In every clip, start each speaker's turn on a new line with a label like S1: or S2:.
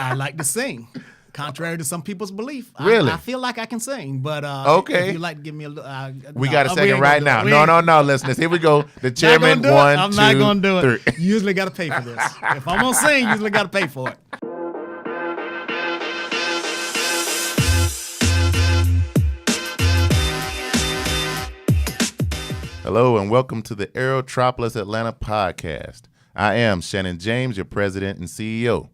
S1: I like to sing. Contrary to some people's belief,
S2: Really?
S1: I feel like I can sing, but
S2: Okay.
S1: if you'd like to give me a
S2: We
S1: no,
S2: got a
S1: we
S2: second
S1: ain't
S2: right
S1: gonna
S2: now.
S1: do it.
S2: No, listeners. Here we go. The chairman,
S1: I'm not
S2: 1, 2,
S1: gonna do it.
S2: 3.
S1: You usually got to pay for this. If I'm gonna sing, you usually got to pay for it.
S2: Hello and welcome to the AERO ATL Atlanta Podcast. I am Shannon James, your president and CEO.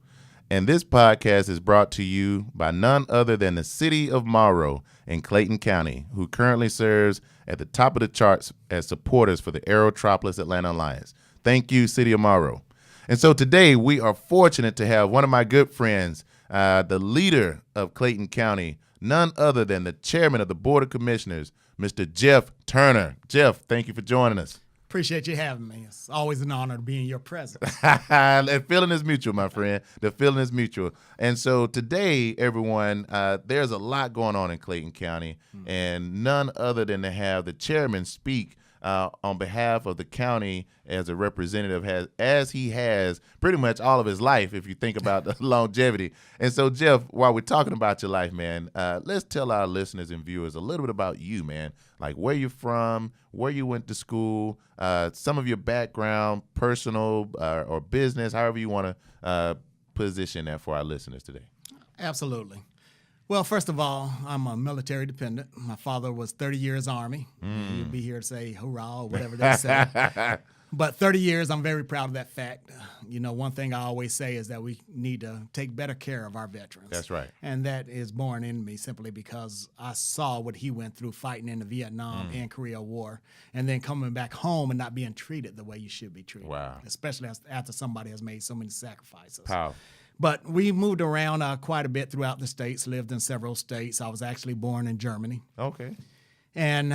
S2: And this podcast is brought to you by none other than the city of Morrow in Clayton County, who currently serves at the top of the charts as supporters for the AERO ATL Atlanta Alliance. Thank you, city of Morrow. And so today we are fortunate to have one of my good friends, the leader of Clayton County, none other than the chairman of the Board of Commissioners, Mr. Jeff Turner. Jeff, thank you for joining us.
S1: Appreciate you having me. It's always an honor to be in your presence.
S2: The feeling is mutual, my friend. The feeling is mutual. And so today, everyone, there's a lot going on in Clayton County, and none other than to have the chairman speak on behalf of the county as a representative, as he has pretty much all of his life, if you think about the longevity. And so, Jeff, while we're talking about your life, man, let's tell our listeners and viewers a little bit about you, man. Like where you're from, where you went to school, some of your background, personal or business, however you want to position that for our listeners today.
S1: Absolutely. Well, first of all, I'm a military dependent. My father was 30 years Army. You'd be here to say hoorah or whatever they say. But 30 years, I'm very proud of that fact. You know, one thing I always say is that we need to take better care of our veterans.
S2: That's right.
S1: And that is born in me simply because I saw what he went through fighting in the Vietnam and Korea War, and then coming back home and not being treated the way you should be treated.
S2: Wow.
S1: Especially after somebody has made so many sacrifices.
S2: Powerful.
S1: But we moved around quite a bit throughout the states, lived in several states. I was actually born in Germany.
S2: Okay.
S1: And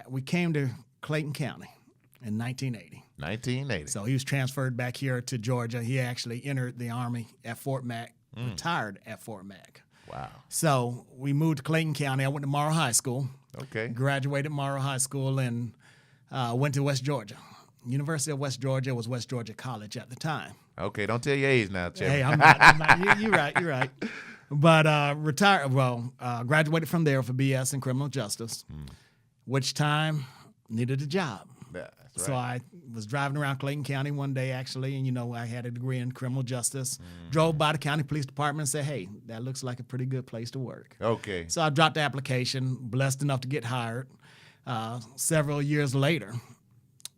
S1: we came to Clayton County in 1980.
S2: 1980.
S1: So he was transferred back here to Georgia. He actually entered the Army at Fort Mac, retired at Fort Mac.
S2: Wow.
S1: So we moved to Clayton County. I went to Morrow High School.
S2: Okay.
S1: Graduated Morrow High School and went to West Georgia. University of West Georgia was West Georgia College at the time.
S2: Okay, don't tell your age now, Chairman.
S1: Hey, I'm not. You're right. But graduated from there for BS in criminal justice, which time needed a job.
S2: That's right.
S1: So I was driving around Clayton County one day, actually, and, I had a degree in criminal justice. Drove by the county police department and said, hey, that looks like a pretty good place to work.
S2: Okay.
S1: So I dropped the application, blessed enough to get hired. Several years later,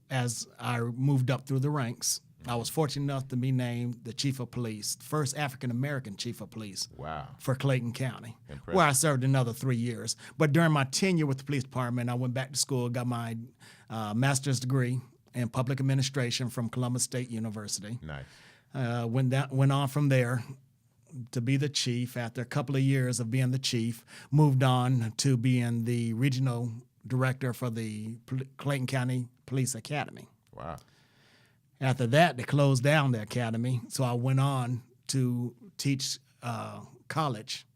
S1: as I moved up through the ranks, I was fortunate enough to be named the chief of police, first African-American chief of police.
S2: Wow.
S1: For Clayton County,
S2: Impressive.
S1: where I served another 3 years. But during my tenure with the police department, I went back to school, got my master's degree in public administration from Columbus State University.
S2: Nice.
S1: Went on from there to be the chief. After a couple of years of being the chief, moved on to being the regional director for the Clayton County Police Academy.
S2: Wow.
S1: After that, they closed down the academy, so I went on to teach college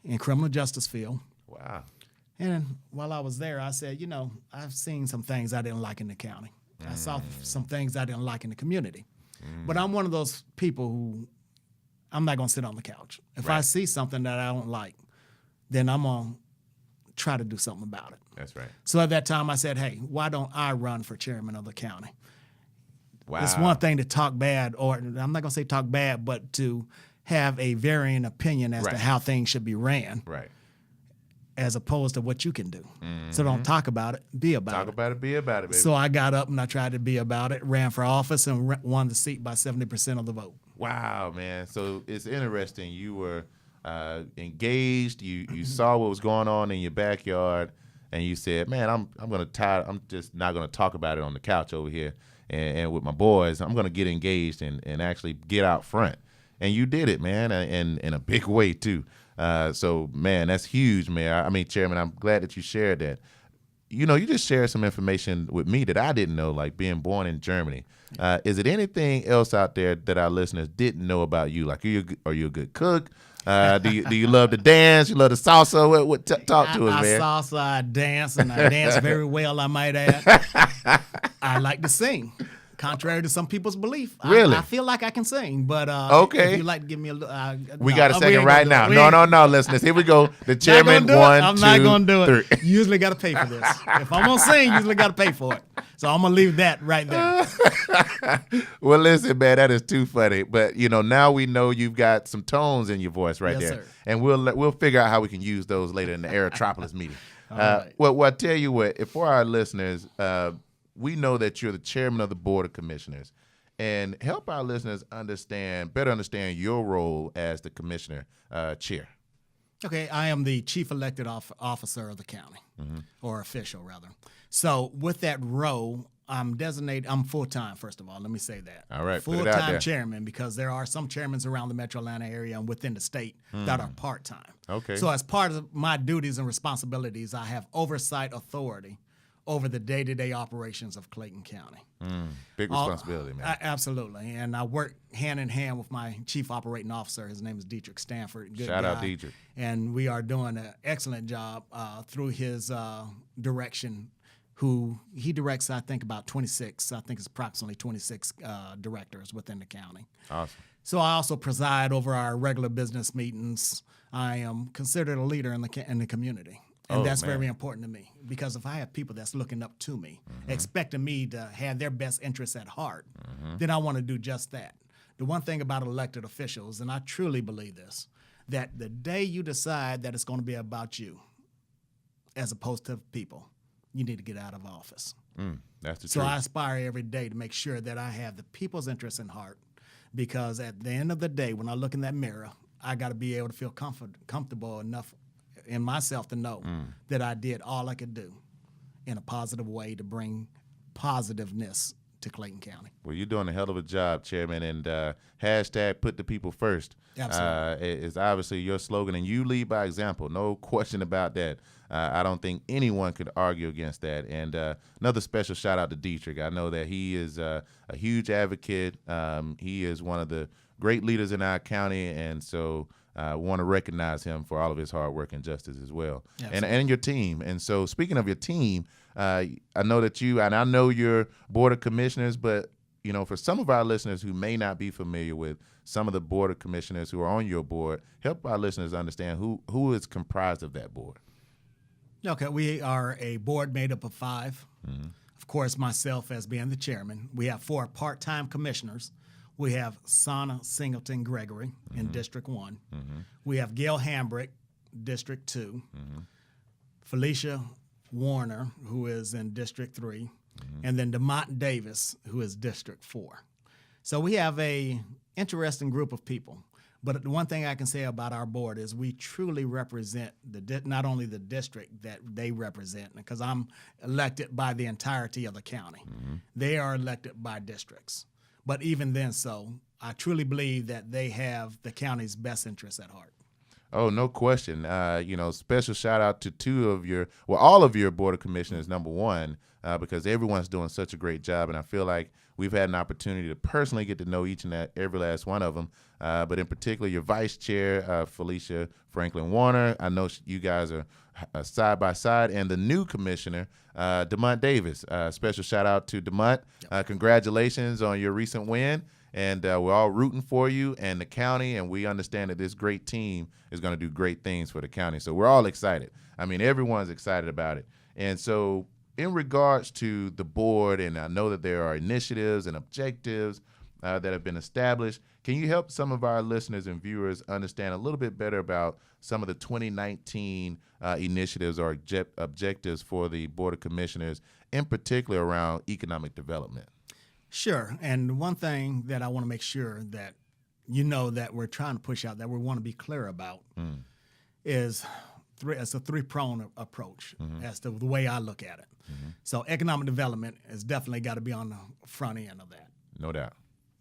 S1: in criminal justice field.
S2: Wow.
S1: And while I was there, I said, I've seen some things I didn't like in the county. I saw some things I didn't like in the community. But I'm one of those people who I'm not going to sit on the couch. If I see something that I don't like, then I'm going to try to do something about it.
S2: That's right.
S1: So at that time, I said, hey, why don't I run for chairman of the county?
S2: Wow.
S1: It's one thing to talk bad, or I'm not going to say talk bad, but to have a varying opinion as to how things should be ran.
S2: Right.
S1: As opposed to what you can do. So don't talk about it, be about it.
S2: Talk about it, be about it, baby.
S1: So I got up and I tried to be about it, ran for office, and won the seat by 70% of the vote.
S2: Wow, man. So it's interesting. You were engaged. You saw what was going on in your backyard, and you said, man, I'm just not going to talk about it on the couch over here and with my boys. I'm going to get engaged and actually get out front. And you did it, man, and in a big way, too. So, man, that's huge, man. Chairman, I'm glad that you shared that. You just shared some information with me that I didn't know, like being born in Germany. Is it anything else out there that our listeners didn't know about you? Like, are you a good cook? Do you love to dance? You love the salsa? Talk to us, man.
S1: I salsa, I dance, and I dance very well, I might add. I like to sing. Contrary to some people's belief,
S2: Really?
S1: I feel like I can sing, but
S2: okay.
S1: if you'd like to give me
S2: we got a second right now. No, listeners. Here we go. The chairman,
S1: I'm not going to do it.
S2: 3.
S1: You usually got to pay for this. If I'm going to sing, you usually got to pay for it. So I'm going to leave that right there.
S2: Well, listen, man, that is too funny. But, now we know you've got some tones in your voice right
S1: Yes,
S2: there.
S1: sir.
S2: And we'll figure out how we can use those later in the Aerotropolis meeting.
S1: Right.
S2: Well, I tell you what, for our listeners, we know that you're the chairman of the Board of Commissioners. And help our listeners better understand your role as the commissioner chair.
S1: Okay, I am the chief elected officer of the county, or official, rather. So with that role, I'm full-time, first of all. Let me say that.
S2: All right, put it out
S1: Full-time
S2: there.
S1: chairman, because there are some chairmen around the metro Atlanta area and within the state that are part-time.
S2: Okay.
S1: So as part of my duties and responsibilities, I have oversight authority over the day-to-day operations of Clayton County.
S2: Big responsibility, man.
S1: Absolutely. And I work hand in hand with my chief operating officer. His name is Dietrich Stanford. Good
S2: Shout out
S1: guy.
S2: Dietrich.
S1: And we are doing an excellent job through his direction, who he directs, I think, about 26. I think it's approximately 26 directors within the county.
S2: Awesome.
S1: So I also preside over our regular business meetings. I am considered a leader in the community. And that's
S2: man.
S1: very important to me, because if I have people that's looking up to me, expecting me to have their best interests at heart, then I want to do just that. The one thing about elected officials, and I truly believe this, that the day you decide that it's going to be about you as opposed to people, you need to get out of office.
S2: That's the
S1: So
S2: truth.
S1: I aspire every day to make sure that I have the people's interests in heart, because at the end of the day, when I look in that mirror, I got to be able to feel comfortable enough in myself to know that I did all I could do in a positive way to bring positiveness to Clayton County.
S2: Well, you're doing a hell of a job, Chairman, and hashtag put the people first.
S1: Absolutely.
S2: Is obviously your slogan, and you lead by example. No question about that. I don't think anyone could argue against that. And another special shout out to Dietrich. I know that he is a huge advocate. He is one of the great leaders in our county, and so want to recognize him for all of his hard work and justice as well, and your team. And so, speaking of your team, I know that I know your Board of Commissioners, but for some of our listeners who may not be familiar with some of the Board of Commissioners who are on your board, help our listeners understand who is comprised of that board.
S1: Okay, we are a board made up of 5. Of course, myself as being the chairman. We have 4 part-time commissioners. We have Sana Singleton Gregory in District 1. We have Gail Hambrick, District 2. Felicia Warner, who is in District 3. And then DeMont Davis, who is District 4. So we have a interesting group of people. But the one thing I can say about our board is we truly represent not only the district that they represent, because I'm elected by the entirety of the county. They are elected by districts. But even then, I truly believe that they have the county's best interests at heart.
S2: Oh, no question. Special shout out to all of your Board of Commissioners, number one, because everyone's doing such a great job. And I feel like we've had an opportunity to personally get to know each and every last one of them. But in particular, your Vice Chair, Felicia Franklin Warner. I know you guys are side by side. And the new Commissioner, DeMont Davis. Special shout out to DeMont. Congratulations on your recent win. And we're all rooting for you and the county, and we understand that this great team is going to do great things for the county. So we're all excited. I mean, everyone's excited about it. And so in regards to the board, and I know that there are initiatives and objectives that have been established, can you help some of our listeners and viewers understand a little bit better about some of the 2019 initiatives or objectives for the Board of Commissioners, in particular around economic development?
S1: Sure. And one thing that I want to make sure that that we're trying to push out, that we want to be clear about, is it's a 3-pronged approach as to the way I look at it. So economic development has definitely got to be on the front end of that.
S2: No doubt.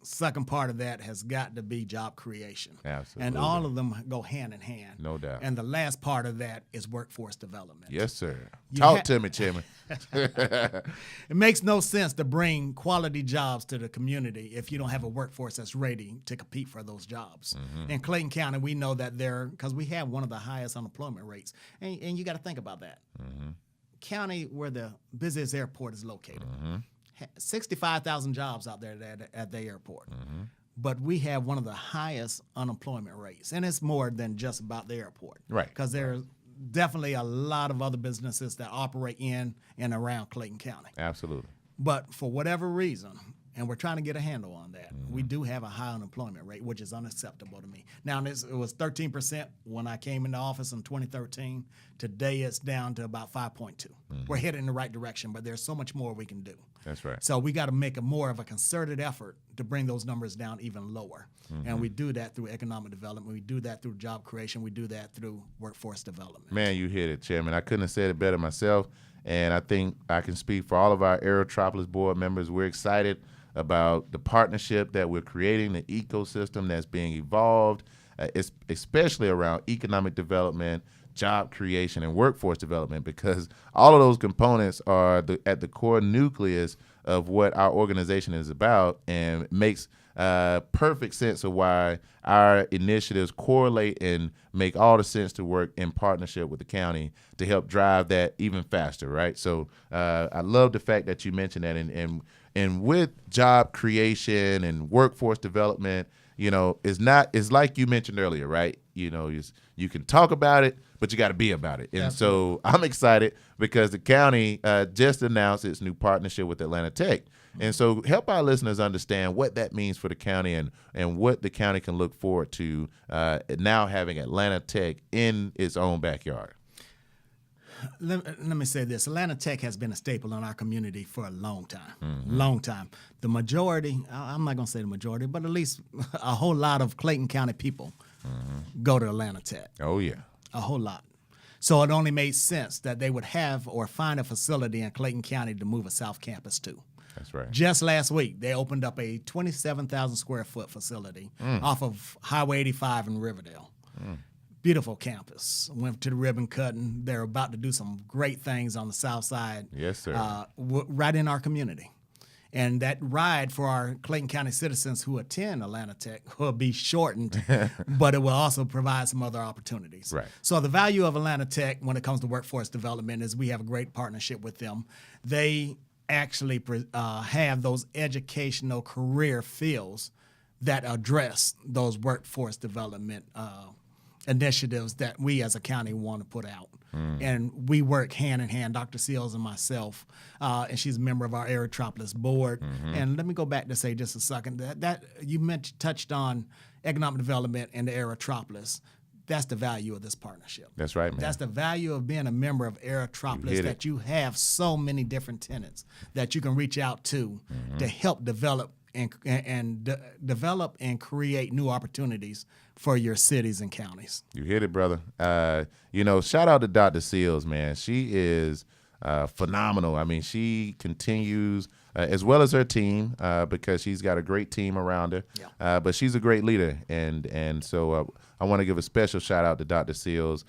S1: Second part of that has got to be job creation.
S2: Absolutely.
S1: And all of them go hand in hand.
S2: No doubt.
S1: And the last part of that is workforce development.
S2: Yes, sir. Talk to me, Chairman.
S1: It makes no sense to bring quality jobs to the community if you don't have a workforce that's ready to compete for those jobs. In Clayton County, we know that because we have one of the highest unemployment rates. And you got to think about that. County where the busiest airport is located 65,000 jobs out there at the airport. But we have one of the highest unemployment rates, and it's more than just about the airport.
S2: Right.
S1: Because there's definitely a lot of other businesses that operate in and around Clayton County.
S2: Absolutely.
S1: But for whatever reason, and we're trying to get a handle on that, we do have a high unemployment rate, which is unacceptable to me. Now, it was 13% when I came into office in 2013. Today, it's down to about 5.2. We're headed in the right direction, but there's so much more we can do.
S2: That's right.
S1: So we got to make more of a concerted effort to bring those numbers down even lower. And we do that through economic development. We do that through job creation. We do that through workforce development.
S2: Man, you hit it, Chairman. I couldn't have said it better myself. And I think I can speak for all of our Aerotropolis board members. We're excited about the partnership that we're creating, the ecosystem that's being evolved, especially around economic development, job creation, and workforce development, because all of those components are at the core nucleus of what our organization is about, and it makes perfect sense of why our initiatives correlate and make all the sense to work in partnership with the county to help drive that even faster, right? So I love the fact that you mentioned that, and with job creation and workforce development, it's like you mentioned earlier, right? You can talk about it, but you got to be about it. And
S1: Absolutely.
S2: So I'm excited because the county just announced its new partnership with Atlanta Tech. And so help our listeners understand what that means for the county and what the county can look forward to now having Atlanta Tech in its own backyard.
S1: Let me say this. Atlanta Tech has been a staple in our community for a long time. The majority, I'm not going to say the majority, but at least a whole lot of Clayton County people go to Atlanta Tech.
S2: Oh, yeah.
S1: A whole lot. So it only made sense that they would have or find a facility in Clayton County to move a South Campus to.
S2: That's right.
S1: Just last week, they opened up a 27,000 square foot facility off of Highway 85 in Riverdale. Beautiful campus. Went to the ribbon cutting. They're about to do some great things on the south side.
S2: Yes, sir.
S1: Right in our community. And that ride for our Clayton County citizens who attend Atlanta Tech will be shortened, but it will also provide some other opportunities.
S2: Right.
S1: So the value of Atlanta Tech when it comes to workforce development is we have a great partnership with them. They actually have those educational career fields that address those workforce development initiatives that we as a county want to put out. And we work hand in hand, Dr. Seals and myself, and she's a member of our Aerotropolis board. And let me go back to say just a second, that you touched on economic development and the Aerotropolis. That's the value of this partnership.
S2: That's right, man.
S1: That's the value of being a member of Aerotropolis, that you have so many different tenants that you can reach out to help develop and develop and create new opportunities for your cities and counties.
S2: You hit it, brother. Shout out to Dr. Seals, man. She is phenomenal. I mean, she continues, as well as her team, because she's got a great team around her. Yeah. But she's a great leader, and so I want to give a special shout out to Dr. Seals,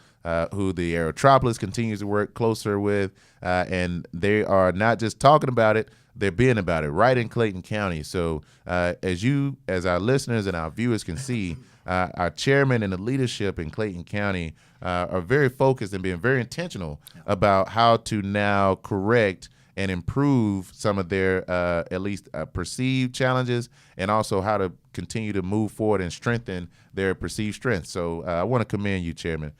S2: who the Aerotropolis continues to work closer with, and they are not just talking about it, they're being about it right in Clayton County. So as our listeners and our viewers can see, our chairman and the leadership in Clayton County are very focused and being very intentional about how to now correct and improve some of their at least perceived challenges, and also how to continue to move forward and strengthen their perceived strengths. So I want to commend you, Chairman,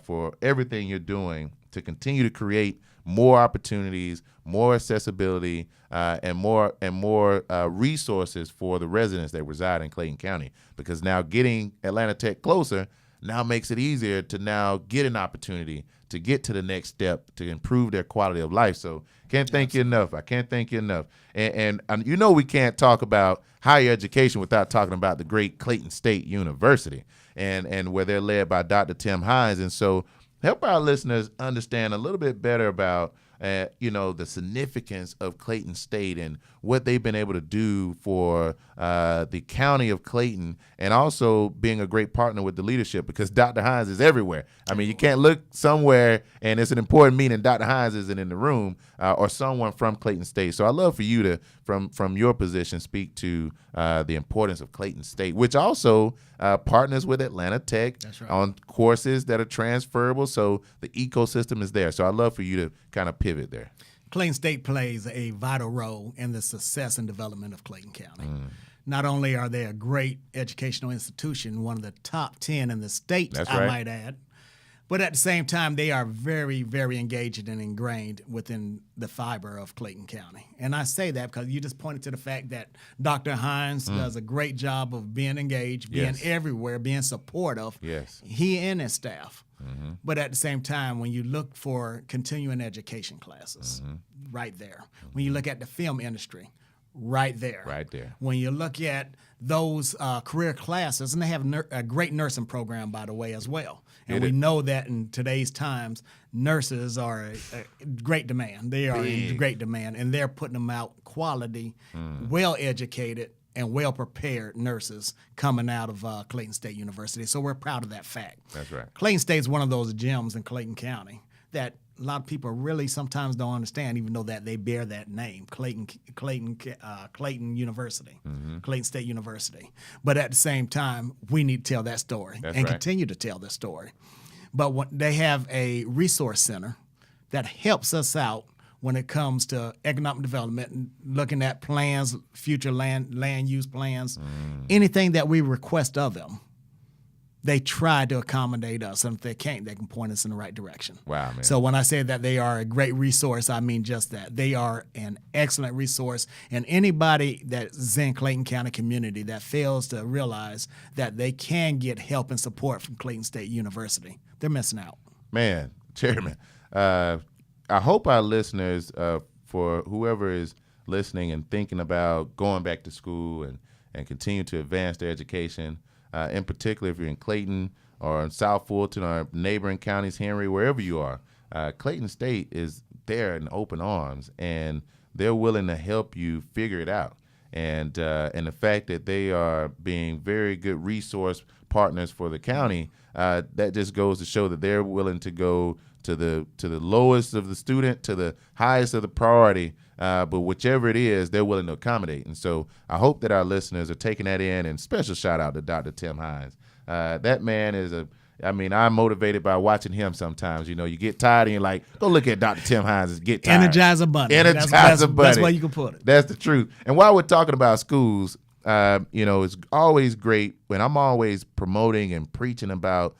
S2: for everything you're doing to continue to create more opportunities, more accessibility, and more resources for the residents that reside in Clayton County. Because now getting Atlanta Tech closer now makes it easier to now get an opportunity to get to the next step to improve their quality of life. So can't thank you enough. I can't thank you enough. And we can't talk about higher education without talking about the great Clayton State University and where they're led by Dr. Tim Hines. And so help our listeners understand a little bit better about the significance of Clayton State and what they've been able to do for the county of Clayton, and also being a great partner with the leadership, because Dr. Hines is everywhere. I mean, you can't look somewhere and it's an important meeting, Dr. Hines isn't in the room, or someone from Clayton State. So I'd love for you to, from your position, speak to the importance of Clayton State, which also partners with Atlanta Tech on courses that are transferable. So the ecosystem is there. So I'd love for you to kind of pivot there.
S1: Clayton State plays a vital role in the success and development of Clayton County. Not only are they a great educational institution, one of the top 10 in the state,
S2: That's
S1: I
S2: right.
S1: might add, but at the same time, they are very, very engaged and ingrained within the fiber of Clayton County. And I say that because you just pointed to the fact that Dr. Hines does a great job of being engaged, being
S2: Yes.
S1: everywhere, being supportive.
S2: Yes.
S1: He and his staff. But at the same time, when you look for continuing education classes, right there. When you look at the film industry, right there.
S2: Right there.
S1: When you look at those career classes, and they have a great nursing program, by the way, as well. And we know that in today's times, nurses are a great demand. They are in great demand, and they're putting them out quality, well-educated, and well-prepared nurses coming out of Clayton State University. So we're proud of that fact.
S2: That's right.
S1: Clayton State is one of those gems in Clayton County that a lot of people really sometimes don't understand, even though that they bear that name, Clayton University, Clayton State University. But at the same time, we need to tell that story
S2: That's
S1: and
S2: right.
S1: continue to tell the story. But they have a resource center that helps us out when it comes to economic development and looking at plans, future land use plans, anything that we request of them. They try to accommodate us, and if they can't, they can point us in the right direction.
S2: Wow, man.
S1: So when I say that they are a great resource, I mean just that. They are an excellent resource, and anybody that's in Clayton County community that fails to realize that they can get help and support from Clayton State University, they're missing out.
S2: Man, Chairman, I hope our listeners, for whoever is listening and thinking about going back to school and continue to advance their education, in particular if you're in Clayton or in South Fulton or neighboring counties, Henry, wherever you are, Clayton State is there in open arms, and they're willing to help you figure it out. And the fact that they are being very good resource partners for the county, that just goes to show that they're willing to go to the lowest of the student to the highest of the priority, but whichever it is, they're willing to accommodate. And so I hope that our listeners are taking that in, and special shout out to Dr. Tim Hines. That man is I'm motivated by watching him sometimes. You know, you get tired and you're like, go look at Dr. Tim Hines and get tired.
S1: Energizer Bunny.
S2: Energizer Bunny.
S1: That's where you can put it.
S2: That's the truth. And while we're talking about schools, it's always great when I'm always promoting and preaching about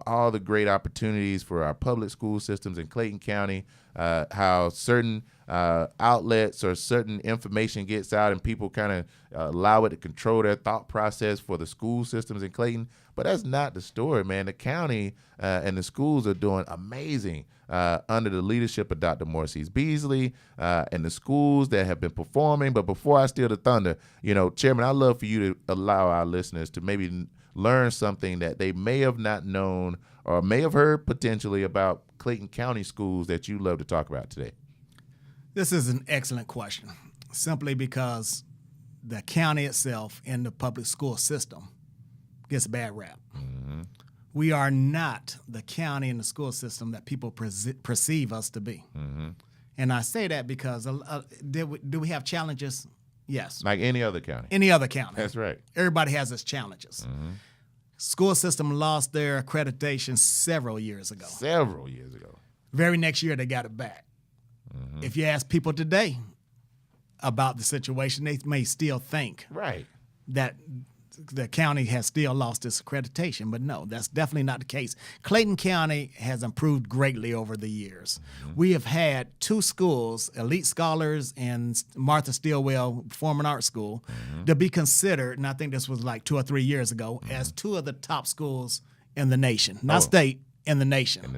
S2: all the great opportunities for our public school systems in Clayton County, how certain outlets or certain information gets out and people kind of allow it to control their thought process for the school systems in Clayton. But that's not the story, man. The county and the schools are doing amazing under the leadership of Dr. Morseys Beasley and the schools that have been performing. But before I steal the thunder, Chairman, I'd love for you to allow our listeners to maybe learn something that they may have not known or may have heard potentially about Clayton County schools that you love to talk about today.
S1: This is an excellent question, simply because the county itself and the public school system gets a bad rap. We are not the county and the school system that people perceive us to be. And I say that because do we have challenges? Yes.
S2: Like any other county.
S1: Any other county.
S2: That's right.
S1: Everybody has its challenges. School system lost their accreditation several years ago. Very next year, they got it back. If you ask people today about the situation, they may still think that the county has still lost its accreditation. But no, that's definitely not the case. Clayton County has improved greatly over the years. We have had 2 schools, Elite Scholars and Martha Stillwell Performing Arts School, to be considered, and I think this was like 2 or 3 years ago, as 2 of the top schools in the nation. Not state, in the nation. In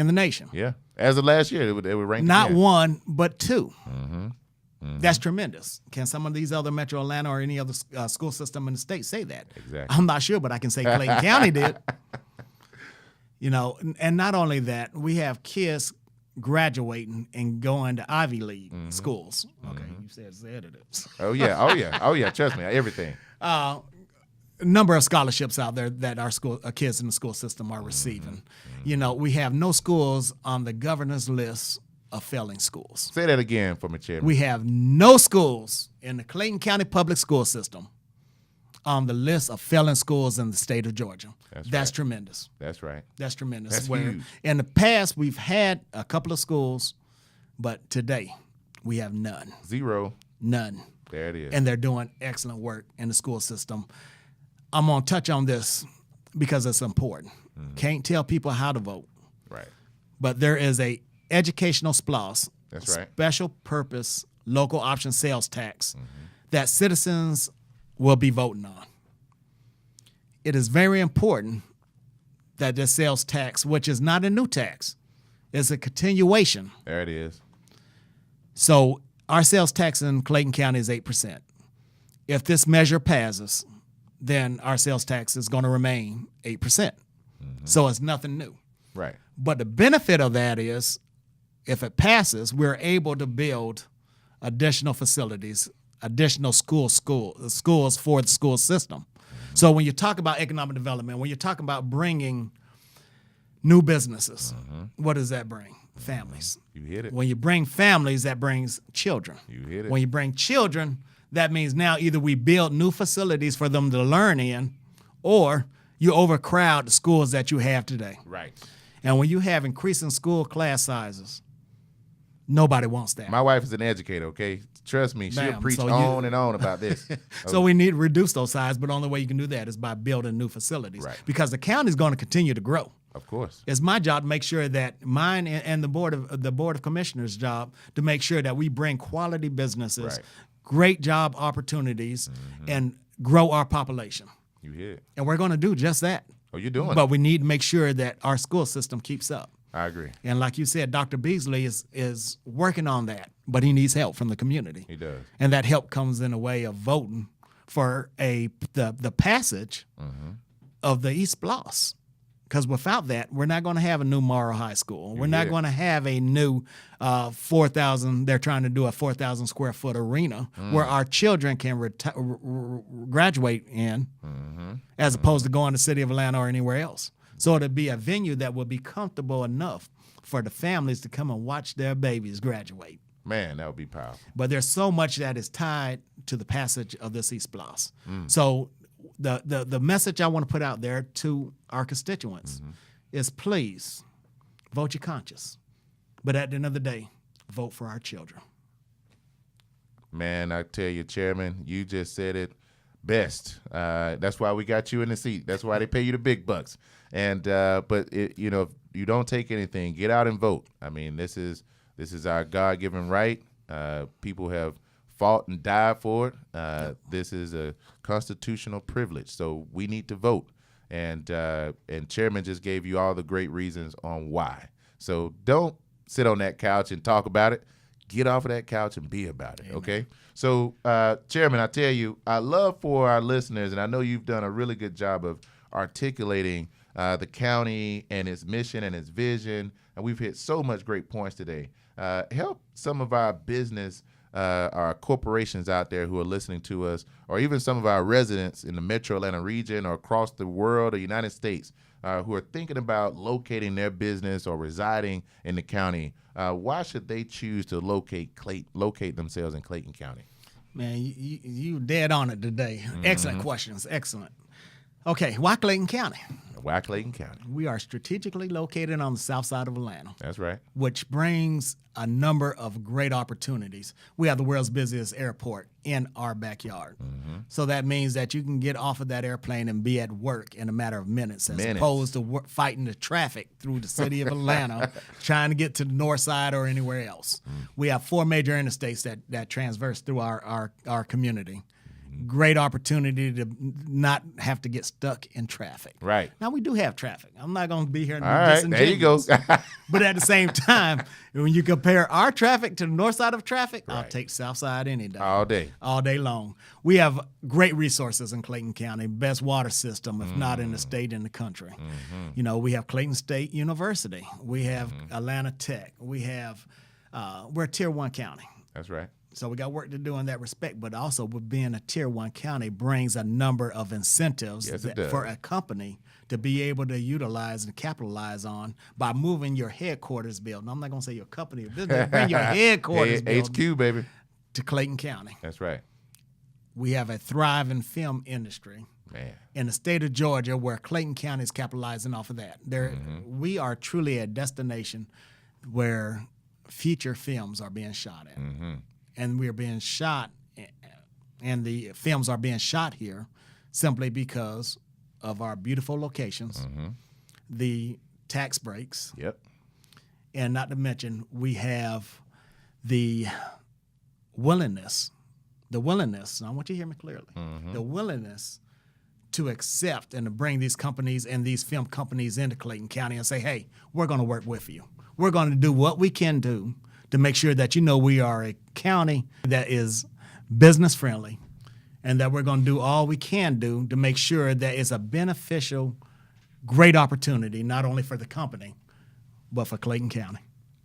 S1: the nation.
S2: Yeah. As of last year, they were ranked
S1: Not
S2: again.
S1: 1, but 2. That's tremendous. Can some of these other Metro Atlanta or any other school system in the state say that?
S2: Exactly.
S1: I'm not sure, but I can say Clayton County did. And not only that, we have kids graduating and going to Ivy League schools. Okay, you said it.
S2: Oh yeah. Trust me, everything.
S1: A number of scholarships out there that our kids in the school system are receiving. We have no schools on the governor's list of failing schools.
S2: Say that again for me, Chairman.
S1: We have no schools in the Clayton County public school system on the list of failing schools in the state of Georgia. That's tremendous.
S2: That's right.
S1: That's tremendous.
S2: That's huge.
S1: In the past, we've had a couple of schools But today, we have none.
S2: Zero.
S1: None.
S2: There it is.
S1: And they're doing excellent work in the school system. I'm going to touch on this because it's important. Can't tell people how to vote.
S2: Right.
S1: But there is a educational SPLOS,
S2: That's right.
S1: special purpose local option sales tax that citizens will be voting on. It is very important that this sales tax, which is not a new tax, is a continuation.
S2: There it is.
S1: So our sales tax in Clayton County is 8%. If this measure passes, then our sales tax is going to remain 8%. So it's nothing new.
S2: Right.
S1: But the benefit of that is, if it passes, we're able to build additional facilities, additional schools for the school system. So when you talk about economic development, when you're talking about bringing new businesses, what does that bring? Families.
S2: You hit it.
S1: When you bring families, that brings children.
S2: You hit it.
S1: When you bring children, that means now either we build new facilities for them to learn in, or you overcrowd the schools that you have today.
S2: Right.
S1: And when you have increasing school class sizes, nobody wants that.
S2: My wife is an educator, okay? Trust me, she'll
S1: Bam.
S2: preach
S1: So
S2: on and on about this.
S1: So we need to reduce those sizes, but the only way you can do that is by building new facilities.
S2: Right.
S1: Because the county is going to continue to grow.
S2: Of course.
S1: It's my job to make sure that mine and the board of commissioners' job to make sure that we bring quality businesses,
S2: Right.
S1: great job opportunities, and grow our population.
S2: You hit it.
S1: And we're going to do just that.
S2: Oh, you're doing
S1: But
S2: it.
S1: we need to make sure that our school system keeps up.
S2: I agree.
S1: And like you said, Dr. Beasley is working on that, but he needs help from the community.
S2: He does.
S1: And that help comes in a way of voting for the passage of the East Bloss. Because without that, we're not going to have a new Morrow High School. We're not going to have a new 4,000, they're trying to do a 4,000 square foot arena where our children can graduate in as opposed to going to the city of Atlanta or anywhere else. So it'll be a venue that will be comfortable enough for the families to come and watch their babies graduate.
S2: Man, that would be powerful.
S1: But there's so much that is tied to the passage of this East Bloss. So the message I want to put out there to our constituents is, please vote your conscience. But at the end of the day, vote for our children.
S2: Man, I tell you, Chairman, you just said it best. That's why we got you in the seat. That's why they pay you the big bucks. And but if you don't take anything, get out and vote. I mean, this is our God-given right. People have fought and died for it. This is a constitutional privilege, so we need to vote. And Chairman just gave you all the great reasons on why. So don't sit on that couch and talk about it. Get off of that couch and be about it,
S1: Amen.
S2: okay? So, Chairman, I tell you, I love for our listeners, and I know you've done a really good job of articulating the county and its mission and its vision, and we've hit so much great points today. Help some of our business, our corporations out there who are listening to us, or even some of our residents in the Metro Atlanta region or across the world or United States who are thinking about locating their business or residing in the county. Why should they choose to locate themselves in Clayton County?
S1: Man, you dead on it today. Excellent questions. Excellent. Okay, why Clayton County?
S2: Why Clayton County?
S1: We are strategically located on the south side of Atlanta,
S2: That's right.
S1: which brings a number of great opportunities. We have the world's busiest airport in our backyard. So that means that you can get off of that airplane and be at work in a matter of minutes, as opposed to fighting the traffic through the city of Atlanta, trying to get to the north side or anywhere else. We have 4 major interstates that transverse through our community. Great opportunity to not have to get stuck in traffic.
S2: Right.
S1: Now, we do have traffic. I'm not going to be here and
S2: All right, there you go.
S1: But at the same time, when you compare our traffic to the north side of traffic, I'll
S2: Right.
S1: take south side any day.
S2: All day.
S1: All day long. We have great resources in Clayton County, best water system, if not in the state, in the country. You know, we have Clayton State University. We have Atlanta Tech. We have, we're a Tier 1 county.
S2: That's right.
S1: So we got work to do in that respect, but also with being a Tier 1 county brings a number of incentives
S2: Yes, it does.
S1: for a company to be able to utilize and capitalize on by moving your headquarters building. I'm not going to say your company or business, bring your headquarters building
S2: HQ, baby.
S1: to Clayton County.
S2: That's right.
S1: We have a thriving film industry
S2: Man.
S1: in the state of Georgia where Clayton County is capitalizing off of that. We are truly a destination where feature films are being shot at. And we're being shot, and the films are being shot here simply because of our beautiful locations, the tax breaks, and not to mention we have the willingness, and I want you to hear me clearly, the willingness to accept and to bring these companies and these film companies into Clayton County and say, hey, we're going to work with you. We're going to do what we can do to make sure that we are a county that is business friendly, and that we're going to do all we can do to make sure that it's a beneficial, great opportunity, not only for the company, but for Clayton County.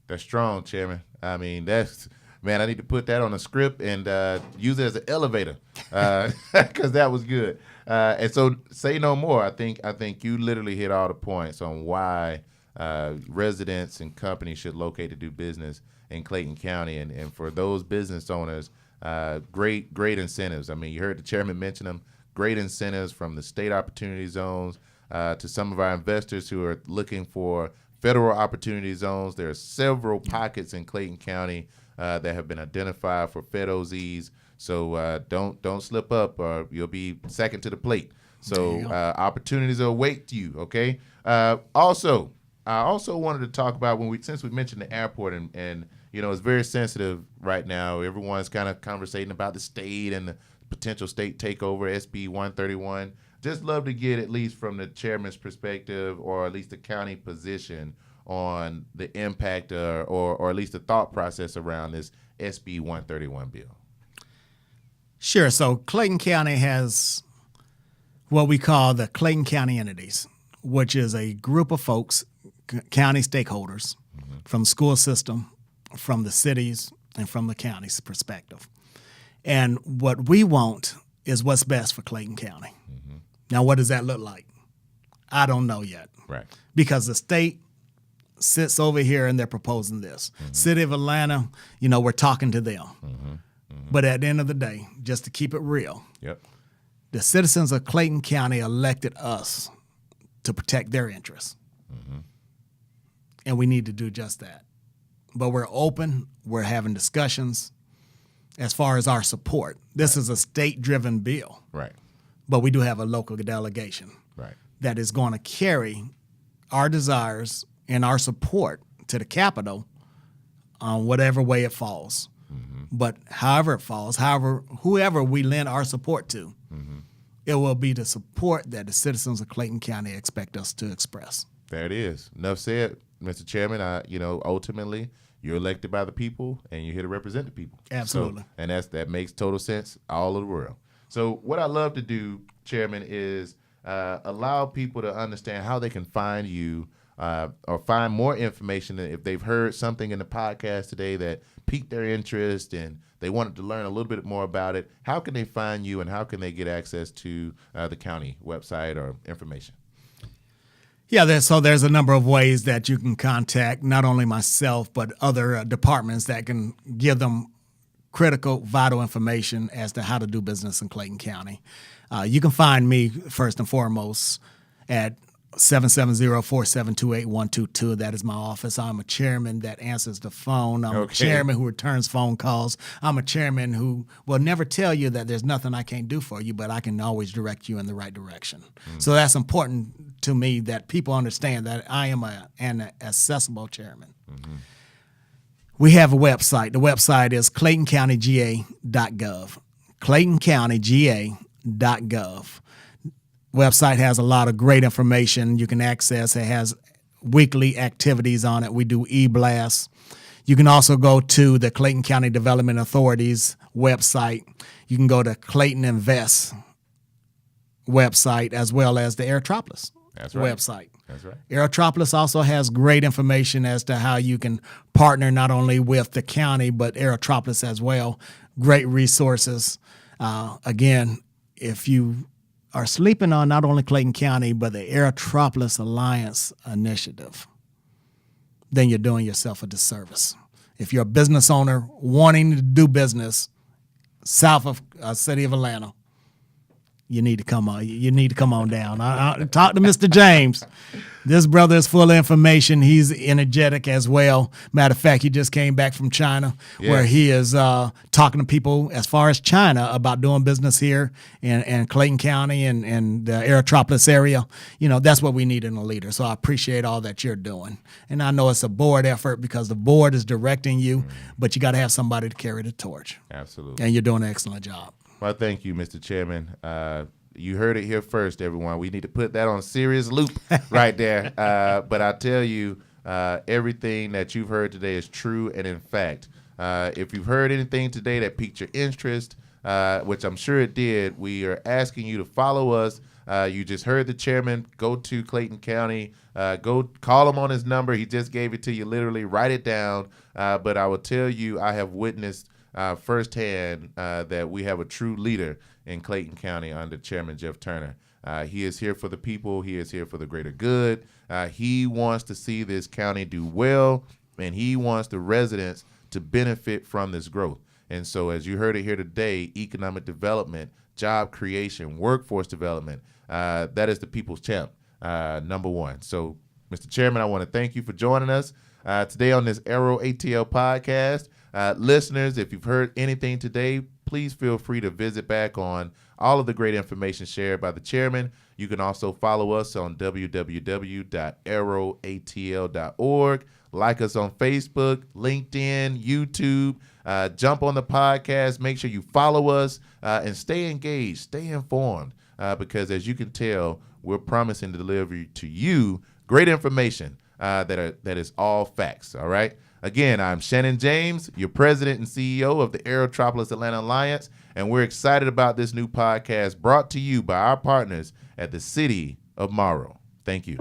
S2: That's strong, Chairman. I mean, man, I need to put that on a script and use it as an elevator because that was good. And so say no more. I think you literally hit all the points on why residents and companies should locate to do business in Clayton County. And for those business owners, great incentives. I mean, you heard the chairman mention them. Great incentives from the state opportunity zones to some of our investors who are looking for federal opportunity zones. There are several pockets in Clayton County that have been identified for Fed OZs. So don't slip up or you'll be second to the plate. So opportunities await you, okay? I also wanted to talk about since we mentioned the airport and it's very sensitive right now. Everyone's kind of conversating about the state and the potential state takeover, SB 131. Just love to get at least from the chairman's perspective or at least the county position on the impact or at least the thought process around this SB 131 bill.
S1: Sure. So Clayton County has what we call the Clayton County entities, which is a group of folks, county stakeholders from the school system, from the cities, and from the county's perspective. And what we want is what's best for Clayton County. Now, what does that look like? I don't know yet.
S2: Right.
S1: Because the state sits over here and they're proposing this. City of Atlanta, we're talking to them. But at the end of the day, just to keep it real, the citizens of Clayton County elected us to protect their interests. And we need to do just that. But we're open. We're having discussions as far as our support. This is a state-driven bill.
S2: Right.
S1: But we do have a local delegation that is going to carry our desires and our support to the Capitol on whatever way it falls. But however it falls, whoever we lend our support to, it will be the support that the citizens of Clayton County expect us to express.
S2: There it is. Enough said, Mr. Chairman. Ultimately, you're elected by the people, and you're here to represent the people.
S1: Absolutely.
S2: So, and that makes total sense all over the world. So what I love to do, Chairman, is allow people to understand how they can find you or find more information if they've heard something in the podcast today that piqued their interest and they wanted to learn a little bit more about it. How can they find you and how can they get access to the county website or information?
S1: Yeah, there's a number of ways that you can contact not only myself but other departments that can give them critical, vital information as to how to do business in Clayton County. You can find me first and foremost at 770-472-8122. That is my office. I'm a chairman that answers the phone. I'm a chairman who returns phone calls. I'm a chairman who will never tell you that there's nothing I can't do for you, but I can always direct you in the right direction. So that's important to me that people understand that I am an accessible chairman. We have a website. The website is claytoncountyga.gov. claytoncountyga.gov. Website has a lot of great information you can access. It has weekly activities on it. We do e-blasts. You can also go to the Clayton County Development Authority's website. You can go to Clayton Invest website as well as the Aerotropolis website.
S2: That's right.
S1: Aerotropolis also has great information as to how you can partner not only with the county but Aerotropolis as well. Great resources. Again, if you are sleeping on not only Clayton County, but the Aerotropolis Alliance Initiative, then you're doing yourself a disservice. If you're a business owner wanting to do business south of city of Atlanta, you need to come on. You need to come on down. I talk to Mr. James. This brother is full of information. He's energetic as well. Matter of fact, he just came back from China, where he is talking to people as far as China about doing business here in Clayton County and the Aerotropolis area. You know, that's what we need in a leader. So I appreciate all that you're doing. And I know it's a board effort because the board is directing you, but you got to have somebody to carry the torch.
S2: Absolutely.
S1: And you're doing an excellent job.
S2: Well, thank you, Mr. Chairman. You heard it here first, everyone. We need to put that on serious loop right there. But I tell you, everything that you've heard today is true and in fact. If you've heard anything today that piqued your interest, which I'm sure it did, we are asking you to follow us. You just heard the chairman. Go to Clayton County. Go call him on his number. He just gave it to you. Literally, write it down. But I will tell you, I have witnessed firsthand that we have a true leader in Clayton County under Chairman Jeff Turner. He is here for the people. He is here for the greater good. He wants to see this county do well, and he wants the residents to benefit from this growth. And so as you heard it here today, economic development, job creation, workforce development, that is the people's champ, number one. So, Mr. Chairman, I want to thank you for joining us today on this AERO ATL podcast. Listeners, if you've heard anything today, please feel free to visit back on all of the great information shared by the chairman. You can also follow us on www.aeroatl.org. Like us on Facebook, LinkedIn, YouTube. Jump on the podcast. Make sure you follow us and stay engaged, stay informed, because as you can tell, we're promising to deliver to you great information that is all facts. All right. Again, I'm Shannon James, your president and CEO of the Aerotropolis Atlanta Alliance, and we're excited about this new podcast brought to you by our partners at the City of Morrow. Thank you.